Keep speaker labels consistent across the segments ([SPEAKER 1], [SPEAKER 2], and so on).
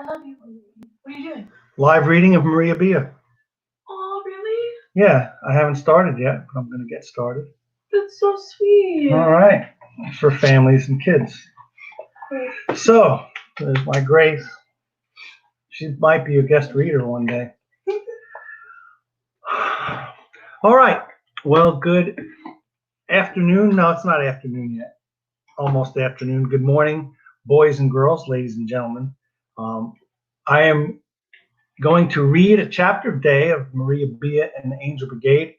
[SPEAKER 1] I love you. What are you doing?
[SPEAKER 2] Live reading of Maria Bia.
[SPEAKER 1] Oh, really?
[SPEAKER 2] Yeah, I haven't started yet, but I'm going to get started.
[SPEAKER 1] That's so sweet.
[SPEAKER 2] All right, for families and kids. So, there's my Grace. She might be a guest reader one day. All right, well, good afternoon. No, it's not afternoon yet. Almost afternoon. Good morning, boys and girls, ladies and gentlemen. I am going to read a chapter a day of Maria Bia and the Angel Brigade.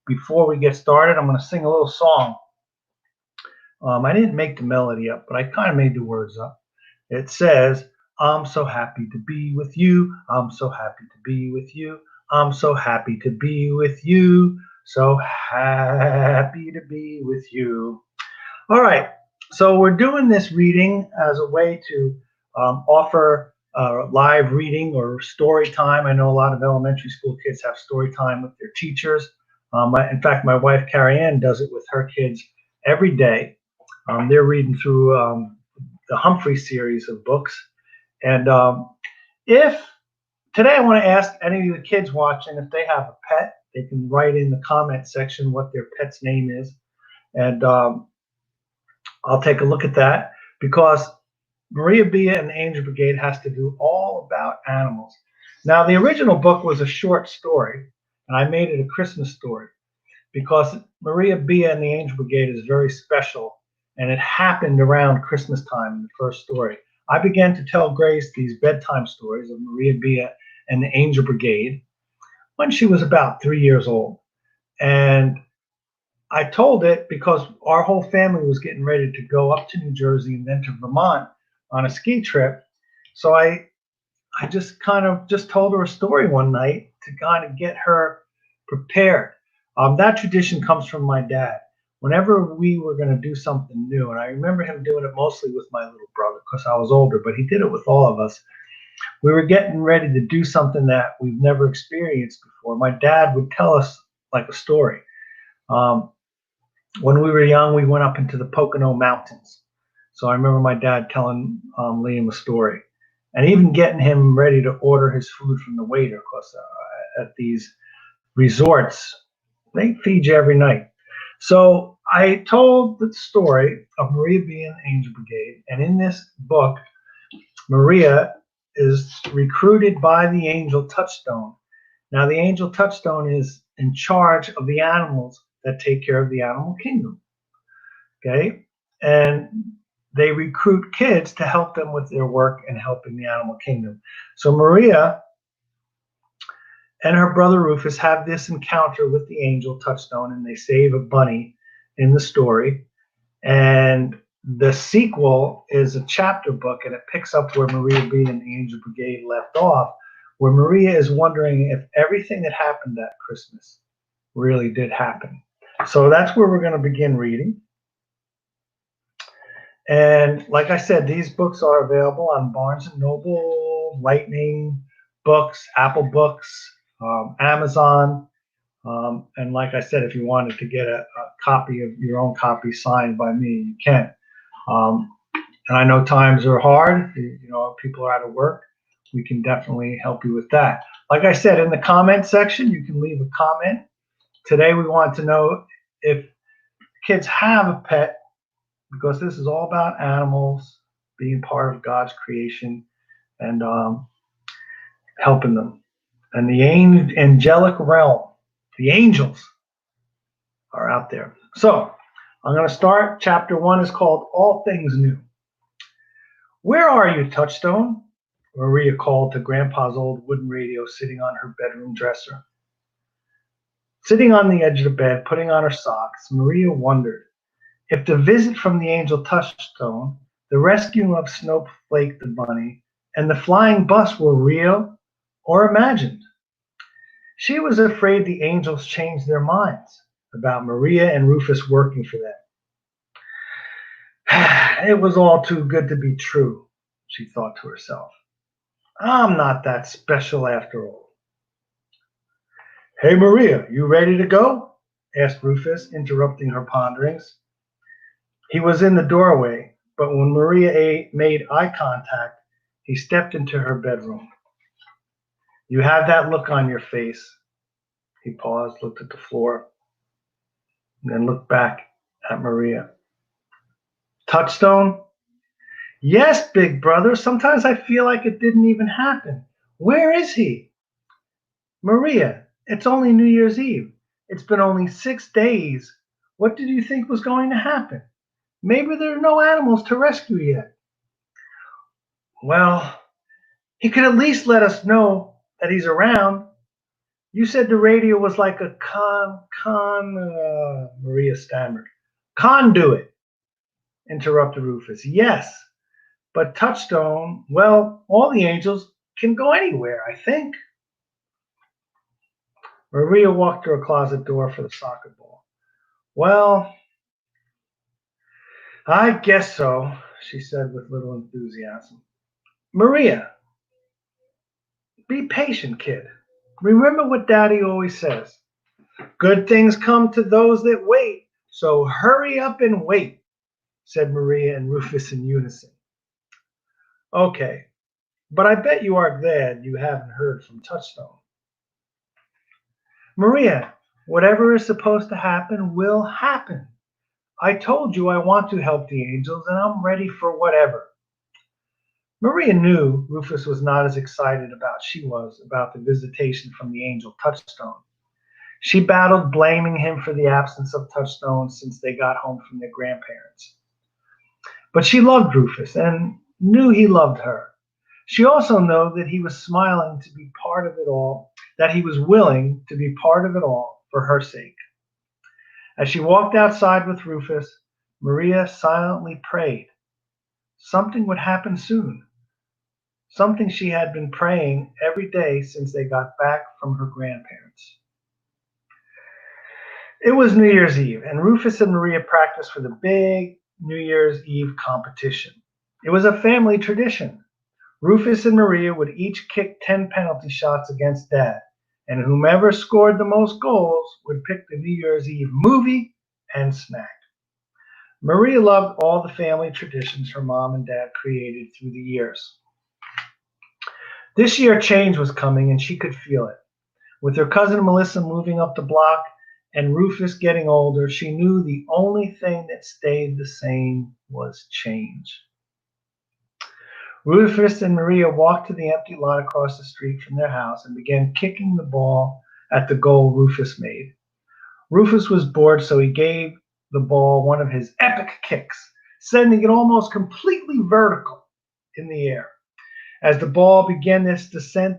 [SPEAKER 2] Before we get started, I'm going to sing a little song. I didn't make the melody up, but I kind of made the words up. It says, I'm so happy to be with you. I'm so happy to be with you. I'm so happy to be with you. So happy to be with you. All right. So we're doing this reading as a way to offer live reading or story time. I know a lot of elementary school kids have story time with their teachers. In fact, my wife, Carrie Ann, does it with her kids every day. They're reading through the Humphrey series of books. And if today I want to ask any of the kids watching if they have a pet, they can write in the comment section what their pet's name is. And I'll take a look at that because Maria Bia and the Angel Brigade has to do all about animals. Now, the original book was a short story, and I made it a Christmas story because Maria Bia and the Angel Brigade is very special, and it happened around Christmas time in the first story. I began to tell Grace these bedtime stories of Maria Bia and the Angel Brigade when she was about 3 years old. And I told it because our whole family was getting ready to go up to New Jersey and then to Vermont on a ski trip. So I just kind of just told her a story one night to kind of get her prepared. That tradition comes from my dad. Whenever we were going to do something new, and I remember him doing it mostly with my little brother because I was older, but he did it with all of us. We were getting ready to do something that we've never experienced before. My dad would tell us like a story. When we were young, we went up into the Pocono Mountains. So I remember my dad telling Liam a story and even getting him ready to order his food from the waiter because at these resorts, they feed you every night. So I told the story of Maria Bia and the Angel Brigade. And in this book, Maria is recruited by the Angel Touchstone. Now, the Angel Touchstone is in charge of the animals that take care of the animal kingdom. Okay? And they recruit kids to help them with their work and helping the animal kingdom. So Maria and her brother Rufus have this encounter with the Angel Touchstone, and they save a bunny in the story. And the sequel is a chapter book, and it picks up where Maria Bia and the Angel Brigade left off, where Maria is wondering if everything that happened that Christmas really did happen. So that's where we're going to begin reading. And like I said, these books are available on Barnes & Noble, Lightning Books, Apple Books, Amazon. And like I said, if you wanted to get a copy of your own copy signed by me, you can. And I know times are hard. You know, people are out of work. We can definitely help you with that. Like I said, in the comment section, you can leave a comment. Today, we want to know if kids have a pet, because this is all about animals being part of God's creation and helping them. And the angelic realm, the angels, are out there. So I'm going to start. Chapter 1 is called All Things New. Where are you, Touchstone? Maria called to Grandpa's old wooden radio sitting on her bedroom dresser. Sitting on the edge of the bed, putting on her socks, Maria wondered if the visit from the Angel Touchstone, the rescue of Snowflake the bunny, and the flying bus were real or imagined. She was afraid the angels changed their minds about Maria and Rufus working for them. It was all too good to be true, she thought to herself. I'm not that special after all. Hey, Maria, you ready to go? Asked Rufus, interrupting her ponderings. He was in the doorway, but when Maria made eye contact, He stepped into her bedroom. You have that look on your face. He paused, looked at the floor, and then looked back at Maria. Touchstone? Yes, big brother. Sometimes I feel like it didn't even happen. Where is he? Maria, it's only New Year's Eve. It's been only 6 days. What did you think was going to happen? Maybe there are no animals to rescue yet. Well, he could at least let us know that he's around. You said the radio was like a Maria stammered. Conduit, interrupted Rufus. Yes, but Touchstone, well, all the angels can go anywhere, I think. Maria walked to her closet door for the soccer ball. Well, I guess so, she said with little enthusiasm. Maria, be patient, kid. Remember what Daddy always says. Good things come to those that wait, so hurry up and wait, said Maria and Rufus in unison. Okay, but I bet you are glad you haven't heard from Touchstone. Maria, whatever is supposed to happen will happen. I told you I want to help the angels, and I'm ready for whatever. Maria knew Rufus was not as excited about she was about the visitation from the angel Touchstone. She battled blaming him for the absence of Touchstone since they got home from their grandparents. But she loved Rufus and knew he loved her. She also knew that he was smiling to be part of it all, that he was willing to be part of it all for her sake. As she walked outside with Rufus, Maria silently prayed. Something would happen soon. Something she had been praying every day since they got back from her grandparents. It was New Year's Eve, and Rufus and Maria practiced for the big New Year's Eve competition. It was a family tradition. Rufus and Maria would each kick 10 penalty shots against Dad, and whomever scored the most goals would pick the New Year's Eve movie and snack. Maria loved all the family traditions her mom and dad created through the years. This year, change was coming, and she could feel it. With her cousin Melissa moving up the block and Rufus getting older, she knew the only thing that stayed the same was change. Rufus and Maria walked to the empty lot across the street from their house and began kicking the ball at the goal Rufus made. Rufus was bored, so he gave the ball one of his epic kicks, sending it almost completely vertical in the air. As the ball began its descent,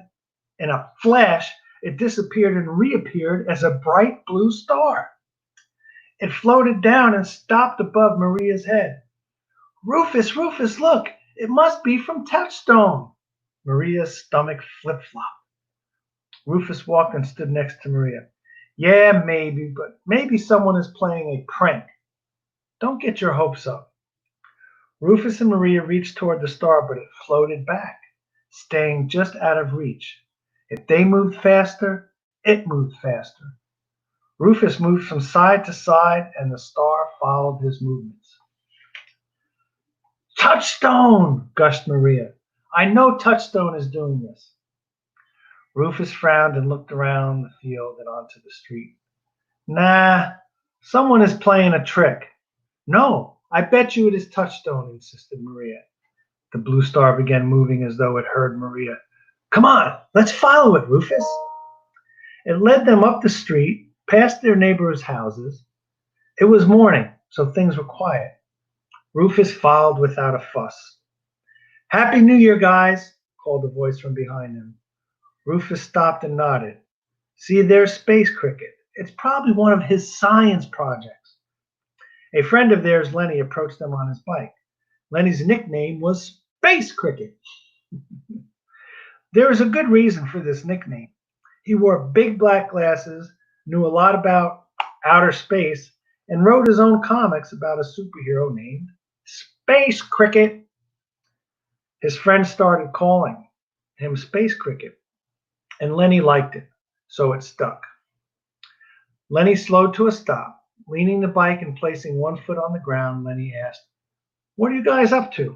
[SPEAKER 2] in a flash, it disappeared and reappeared as a bright blue star. It floated down and stopped above Maria's head. Rufus, Rufus, look! It must be from Touchstone. Maria's stomach flip-flopped. Rufus walked and stood next to Maria. Yeah, maybe, but maybe someone is playing a prank. Don't get your hopes up. Rufus and Maria reached toward the star, but it floated back, staying just out of reach. If they moved faster, it moved faster. Rufus moved from side to side, and the star followed his movements. Touchstone! Gushed Maria. I know Touchstone is doing this. Rufus frowned and looked around the field and onto the street. Nah, someone is playing a trick. No, I bet you it is Touchstone, insisted Maria. The blue star began moving as though it heard Maria. Come on, let's follow it, Rufus. It led them up the street, past their neighbors' houses. It was morning, so things were quiet. Rufus followed without a fuss. Happy New Year, guys, called a voice from behind him. Rufus stopped and nodded. See, there's Space Cricket. It's probably one of his science projects. A friend of theirs, Lenny, approached them on his bike. Lenny's nickname was Space Cricket. There was a good reason for this nickname. He wore big black glasses, knew a lot about outer space, and wrote his own comics about a superhero named Space Cricket. His friends started calling him Space Cricket, and Lenny liked it, so it stuck. Lenny slowed to a stop. Leaning the bike and placing one foot on the ground, Lenny asked, What are you guys up to?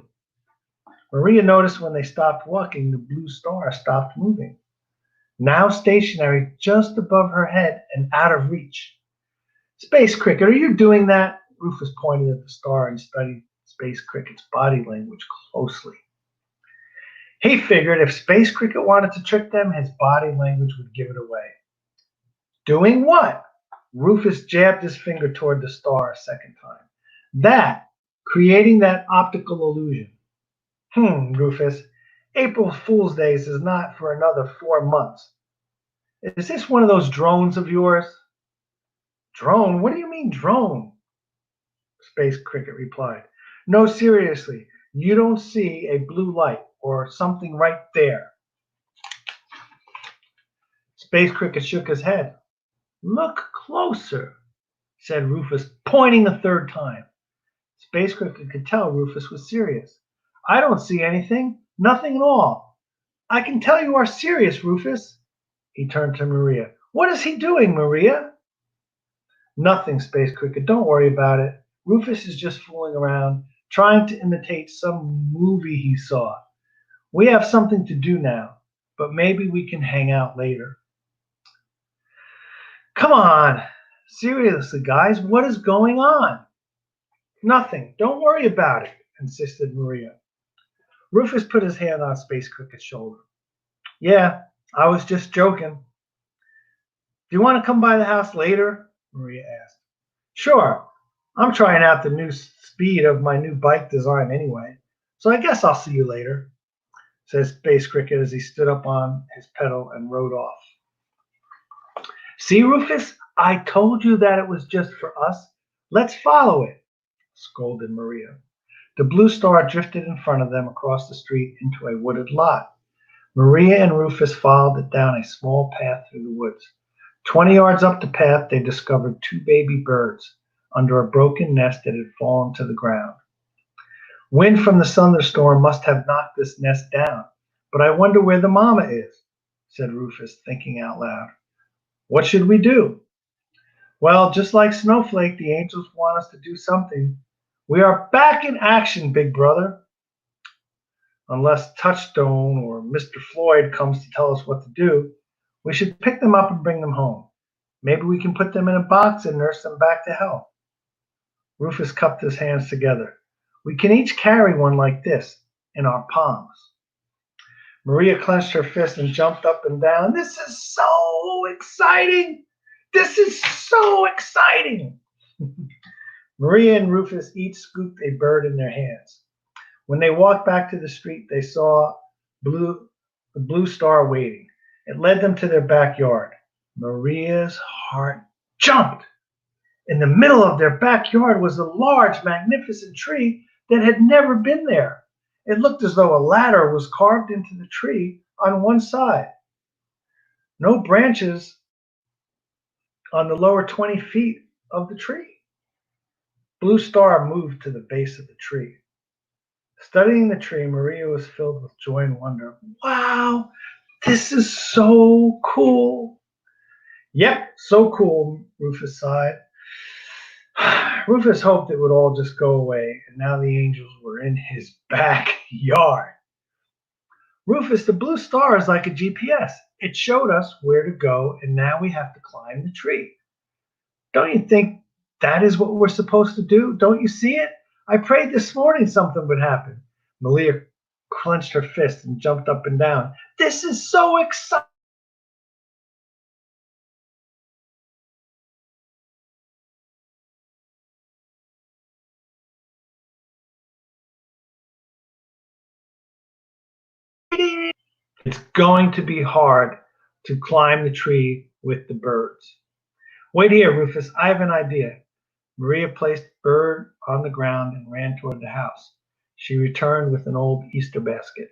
[SPEAKER 2] Maria noticed when they stopped walking, the blue star stopped moving, now stationary just above her head and out of reach. Space Cricket, are you doing that? Rufus pointed at the star and studied Space Cricket's body language closely. He figured if Space Cricket wanted to trick them, his body language would give it away. Doing what? Rufus jabbed his finger toward the star a second time. That, creating that optical illusion. Rufus, April Fool's Day is not for another 4 months. Is this one of those drones of yours? Drone? What do you mean drone? Space Cricket replied. No, seriously, you don't see a blue light or something right there. Space Cricket shook his head. Look closer, said Rufus, pointing a third time. Space Cricket could tell Rufus was serious. I don't see anything, nothing at all. I can tell you are serious, Rufus. He turned to Maria. What is he doing, Maria? Nothing, Space Cricket. Don't worry about it. Rufus is just fooling around, trying to imitate some movie he saw. We have something to do now, but maybe we can hang out later. Come on. Seriously, guys, what is going on? Nothing. Don't worry about it, insisted Maria. Rufus put his hand on Space Cricket's shoulder. Yeah, I was just joking. Do you want to come by the house later? Maria asked. Sure. I'm trying out the new speed of my new bike design anyway, so I guess I'll see you later, said Space Cricket as he stood up on his pedal and rode off. See, Rufus, I told you that it was just for us. Let's follow it, scolded Maria. The blue star drifted in front of them across the street into a wooded lot. Maria and Rufus followed it down a small path through the woods. 20 yards up the path, they discovered 2 baby birds under a broken nest that had fallen to the ground. Wind from the thunderstorm must have knocked this nest down, but I wonder where the mama is, said Rufus, thinking out loud. What should we do? Well, just like Snowflake, the angels want us to do something. We are back in action, big brother. Unless Touchstone or Mr. Floyd comes to tell us what to do, we should pick them up and bring them home. Maybe we can put them in a box and nurse them back to health. Rufus cupped his hands together. We can each carry one like this in our palms. Maria clenched her fist and jumped up and down. This is so exciting! This is so exciting! Maria and Rufus each scooped a bird in their hands. When they walked back to the street, they saw the blue star waiting. It led them to their backyard. Maria's heart jumped. In the middle of their backyard was a large, magnificent tree that had never been there. It looked as though a ladder was carved into the tree on one side. No branches on the lower 20 feet of the tree. Blue Star moved to the base of the tree. Studying the tree, Maria was filled with joy and wonder. Wow, this is so cool. Yep, so cool, Rufus sighed. Rufus hoped it would all just go away, and now the angels were in his backyard. Rufus, the blue star is like a GPS. It showed us where to go, and now we have to climb the tree. Don't you think that is what we're supposed to do? Don't you see it? I prayed this morning something would happen. Maria clenched her fist and jumped up and down. This is so exciting. It's going to be hard to climb the tree with the birds. Wait here, Rufus. I have an idea. Maria placed the bird on the ground and ran toward the house. She returned with an old Easter basket.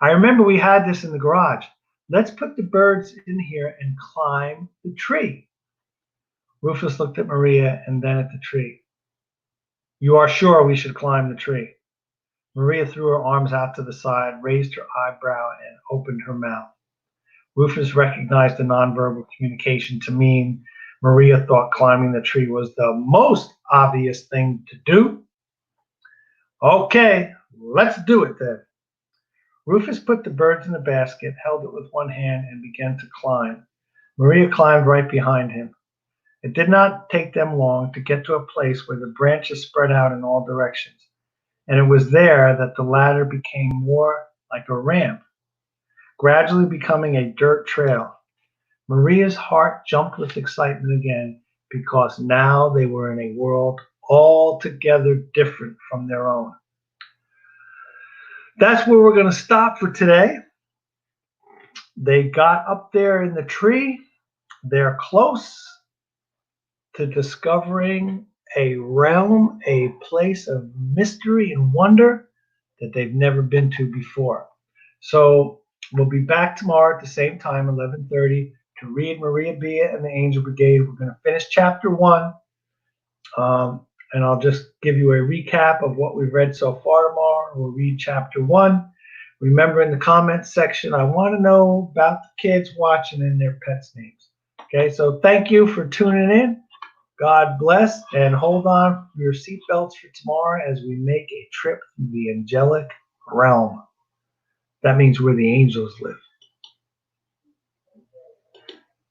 [SPEAKER 2] I remember we had this in the garage. Let's put the birds in here and climb the tree. Rufus looked at Maria and then at the tree. You are sure we should climb the tree? Maria threw her arms out to the side, raised her eyebrow, and opened her mouth. Rufus recognized the nonverbal communication to mean Maria thought climbing the tree was the most obvious thing to do. Okay, let's do it then. Rufus put the birds in the basket, held it with one hand, and began to climb. Maria climbed right behind him. It did not take them long to get to a place where the branches spread out in all directions, and it was there that the ladder became more like a ramp, gradually becoming a dirt trail. Maria's heart jumped with excitement again because now they were in a world altogether different from their own. That's where we're going to stop for today. They got up there in the tree. They're close to discovering a realm, a place of mystery and wonder that they've never been to before. So we'll be back tomorrow at the same time, 11:30, to read Maria Bia and the Angel Brigade. We're going to finish chapter 1, and I'll just give you a recap of what we've read so far tomorrow. We'll read chapter 1. Remember, in the comments section, I want to know about the kids watching and their pets' names. Okay, so thank you for tuning in. God bless, and hold on for your seatbelts for tomorrow as we make a trip through the angelic realm. That means where the angels live.